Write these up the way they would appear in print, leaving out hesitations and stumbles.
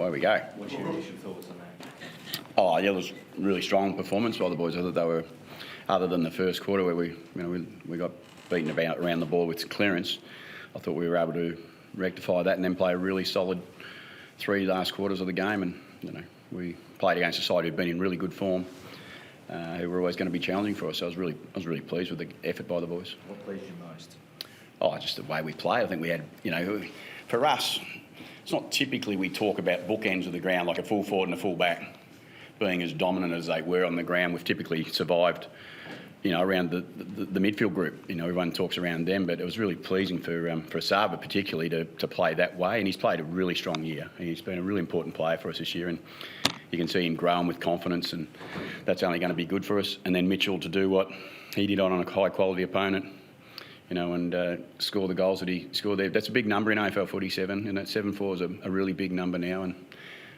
away we go. What's your initial thoughts on that? Oh, yeah, it was a really strong performance by the boys. I thought they were, other than the first quarter where we got beaten around the ball with clearance, I thought we were able to rectify that and then play a really solid 3 last quarters of the game. And we played against a side who'd been in really good form, who were always going to be challenging for us. So I was really pleased with the effort by the boys. What pleased you most? Oh, just the way we play. I think we had, for us, it's not typically we talk about bookends of the ground like a full forward and a full back being as dominant as they were on the ground. We've typically survived, around the midfield group. Everyone talks around them, but it was really pleasing for Saba particularly to play that way. And he's played a really strong year. He's been a really important player for us this year, and you can see him growing with confidence, and that's only going to be good for us. And then Mitchell to do what he did on a high quality opponent, and score the goals that he scored there. That's a big number in AFL footy, 7, and that 7-4 is a really big number now. And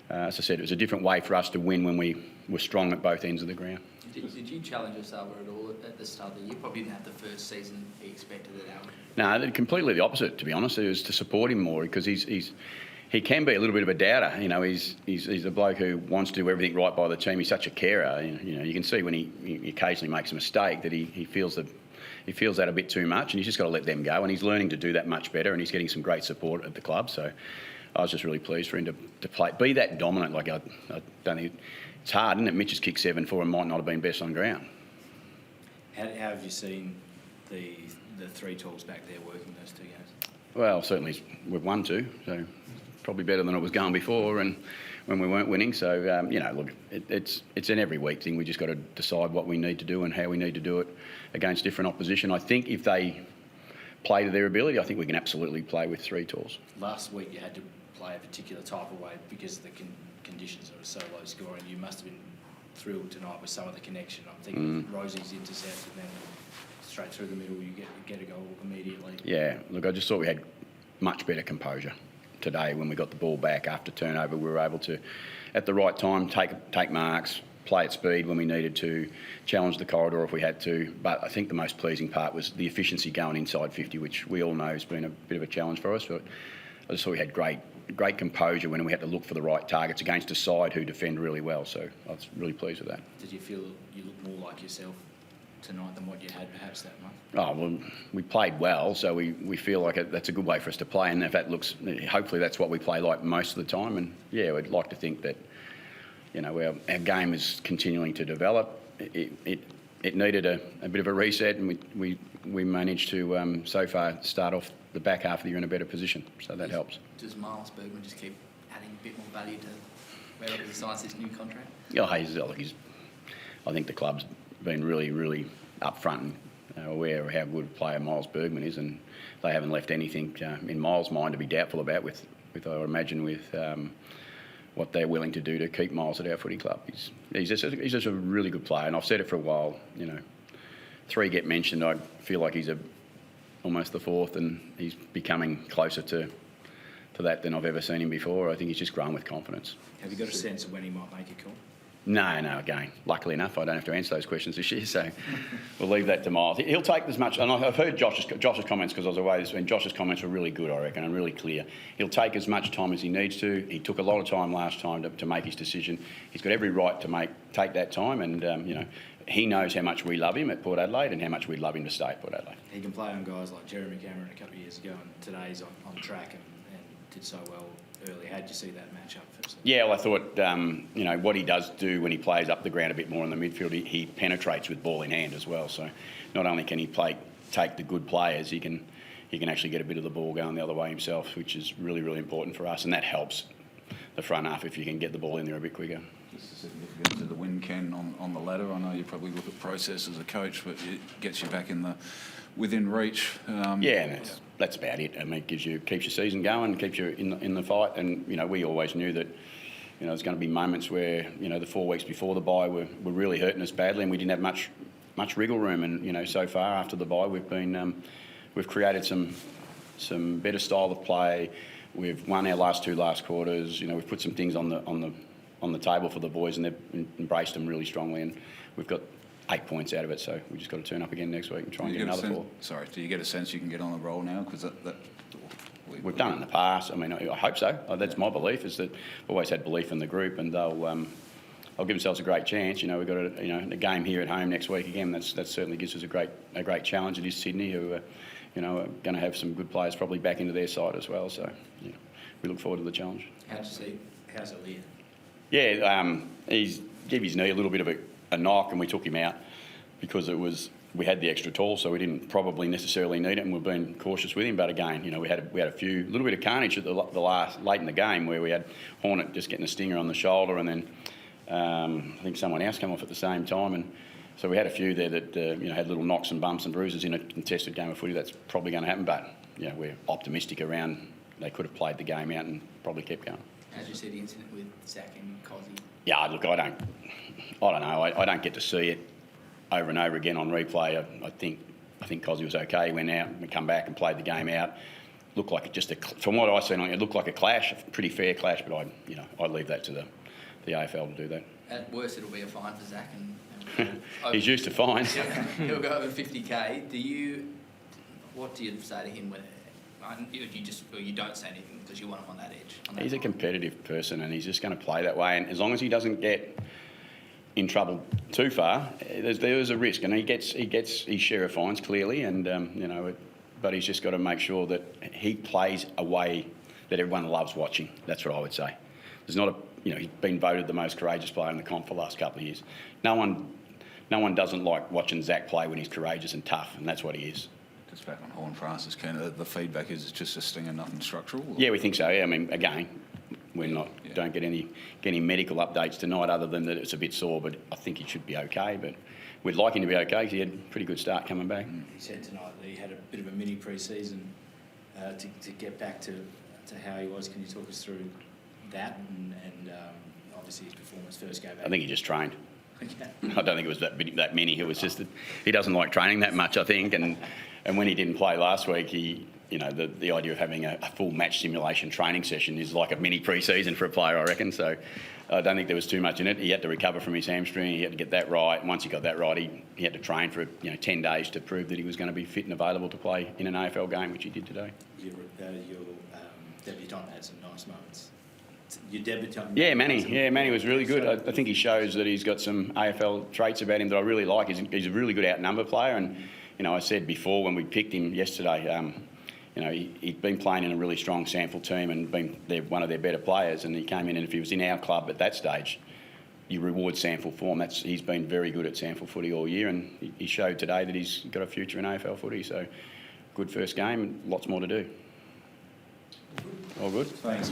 as I said, it was a different way for us to win when we were strong at both ends of the ground. Did you challenge Osaba at all at the start of the year? Probably didn't have the first season he expected it out. No, completely the opposite, to be honest. It was to support him more because he can be a little bit of a doubter. He's a bloke who wants to do everything right by the team. He's such a carer. You can see when he occasionally makes a mistake that he feels that a bit too much, and he's just got to let them go. And he's learning to do that much better, and he's getting some great support at the club. So I was just really pleased for him to be that dominant. Like I don't think it's hard, isn't it? Mitch has kicked 7-4 and might not have been best on ground. How have you seen the 3 talks back there working those 2 games? Well, certainly we've won 2, so probably better than it was going before, and when we weren't winning. So look, it's an every week thing. We just got to decide what we need to do and how we need to do it against different opposition. I think if they play to their ability, I think we can absolutely play with 3 tours. Last week you had to play a particular type of way because of the conditions were so low scoring. You must have been thrilled tonight with some of the connection. I'm thinking of Rosie's intercept, and then straight through the middle you get a goal immediately. Yeah, look, I just thought we had much better composure today when we got the ball back after turnover. We were able to, at the right time, take marks, play at speed when we needed to, challenge the corridor if we had to. But I think the most pleasing part was the efficiency going inside 50, which we all know has been a bit of a challenge for us. But I just thought we had great composure when we had to look for the right targets against a side who defend really well. So I was really pleased with that. Did you feel you looked more like yourself tonight than what you had perhaps that month? Oh, well, we played well, so we feel like that's a good way for us to play, and if that looks, hopefully that's what we play like most of the time. And yeah, we'd like to think that our game is continuing to develop. It needed a bit of a reset, and we managed to so far start off the back half of the year in a better position, so that helps. Does Miles Bergman just keep adding a bit more value to wherever he signs this new contract? Yeah, I think the club's been really, really upfront and aware of how good a player Miles Bergman is, and they haven't left anything in Miles' mind to be doubtful about with I would imagine, with what they're willing to do to keep Miles at our footy club. He's just a really good player, and I've said it for a while. 3 get mentioned. I feel like he's almost the 4th, and he's becoming closer to that than I've ever seen him before. I think he's just grown with confidence. Have you got a sense of when he might make a call? No, again, luckily enough, I don't have to answer those questions this year, so we'll leave that to Miles. He'll take as much, and I've heard Josh's comments because I was away this week, and Josh's comments were really good, I reckon, and really clear. He'll take as much time as he needs to. He took a lot of time last time to make his decision. He's got every right to take that time, and, he knows how much we love him at Port Adelaide and how much we'd love him to stay at Port Adelaide. He can play on guys like Jeremy Cameron a couple of years ago, and today he's on track and did so well early. How did you see that match up first? Yeah, well, I thought, what he does do when he plays up the ground a bit more in the midfield, he penetrates with ball in hand as well. So not only can he take the good players, he can actually get a bit of the ball going the other way himself, which is really, really important for us. And that helps the front half if you can get the ball in there a bit quicker. Just the significance of the win, Ken, on the ladder. I know you probably look at process as a coach, but it gets you back within reach. Yeah, and that's about it. I mean, it keeps your season going, keeps you in the fight. And we always knew that there's going to be moments where the 4 weeks before the bye were really hurting us badly, and we didn't have much wriggle room. And so far after the bye, we've created some better style of play. We've won our last 2 quarters. We've put some things on the table for the boys, and they've embraced them really strongly. And we've got 8 points out of it, so we just got to turn up again next week and try and get another 4. Sorry, do you get a sense you can get on the roll now? Because We've done it in the past. I mean, I hope so. That's my belief, is that I've always had belief in the group, and they'll give themselves a great chance. We've got a game here at home next week again. That certainly gives us a great challenge. It is Sydney, who are going to have some good players probably back into their side as well. So we look forward to the challenge. How's Aaliyah? Yeah, he's gave his knee a little bit of a knock, and we took him out because we had the extra tall, so we didn't probably necessarily need it, and we've been cautious with him. But again, we had a little bit of carnage at the late in the game, where we had Hornet just getting a stinger on the shoulder, and then I think someone else came off at the same time, and so we had a few there that had little knocks and bumps and bruises in a contested game of footy. That's probably going to happen, but we're optimistic around they could have played the game out and probably kept going. As you said, the incident with Zach and Cozzy. Yeah, look, I don't know. I don't get to see it over and over again on replay. I think Cozzy was okay. He went out and come back and played the game out. Looked like from what I seen, it looked like a clash, a pretty fair clash. But I'd leave that to the AFL to do that. At worst, it'll be a fine for Zach, and he's used to fines. He'll go over 50k. What do you say to him? You don't say anything because you want him on that edge. He's a competitive person, and he's just going to play that way. And as long as he doesn't get in trouble too far, there's a risk, and he gets his share of fines clearly, and but he's just got to make sure that he plays a way that everyone loves watching. That's what I would say. There's not he's been voted the most courageous player in the comp for the last couple of years. No one doesn't like watching Zach play when he's courageous and tough, and that's what he is. Just back on Horn Francis, Ken, the feedback is it's just a stinger, nothing structural? Or? Yeah, we think so. Yeah, I mean, again, don't get any medical updates tonight other than that it's a bit sore, but I think he should be okay. But we'd like him to be okay because he had a pretty good start coming back. He said tonight that he had a bit of a mini pre-season to get back to how he was. Can you talk us through that and obviously his performance first go back? I think he just trained. Okay. I don't think it was that many. It was just that he doesn't like training that much, I think, and when he didn't play last week, the idea of having a full match simulation training session is like a mini pre-season for a player, I reckon. So I don't think there was too much in it. He had to recover from his hamstring. He had to get that right. And once he got that right, he had to train for 10 days to prove that he was going to be fit and available to play in an AFL game, which he did today. Your debutant had some nice moments. Your debutant. Yeah, Manny was really good. I think he shows that he's got some AFL traits about him that I really like. He's a really good outnumber player, and I said before when we picked him yesterday, he'd been playing in a really strong SANFL team and been one of their better players, and he came in, and if he was in our club at that stage, you reward SANFL form. He's been very good at SANFL footy all year, and he showed today that he's got a future in AFL footy. So good first game, and lots more to do. All good. Thanks.